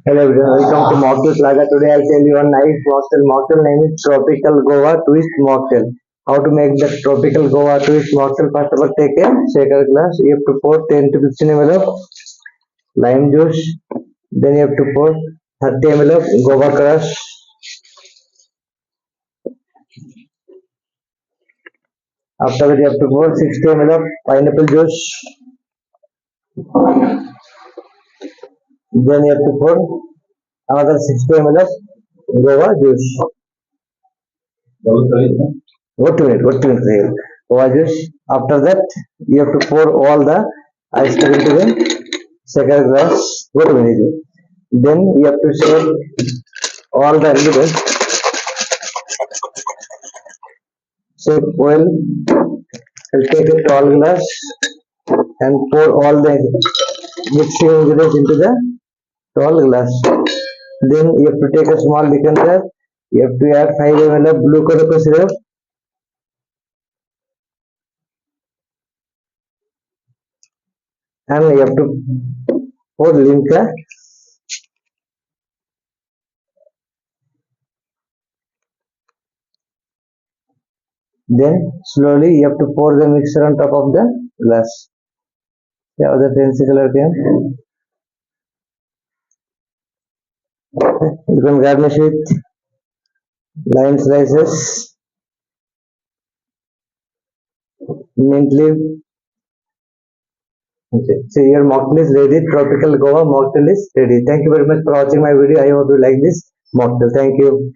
Hello everyone, welcome to Mocktail Saga. Today I'll tell you a nice mocktail. Mocktail name is Tropical Guava Twist Mocktail. How to make the Tropical Guava Twist Mocktail? First of all, take a shaker glass. You have to pour 10 to 15 ml of lime juice. Then you have to pour 30 ml of guava crush. After that, you have to pour 60 ml of pineapple juice. Then you have to pour another 60 ml of guava juice. What to say? Guava juice. After that, you have to pour all the ice cream into the shaker glass. What to minute. Then you have to shake all the ingredients. Shake well. And take a tall glass and pour all the mixing ingredients into the tall glass. Then you have to take a small decanter. You have to add 5 ml of blue cocoa syrup and you have to pour limca. Then slowly you have to pour the mixture on top of the glass. Yeah, the fancy color can. You can garnish with lime slices, mint leaf. Okay. So your mocktail is ready. Tropical Goa mocktail is ready. Thank you very much for watching my video. I hope you like this mocktail. Thank you.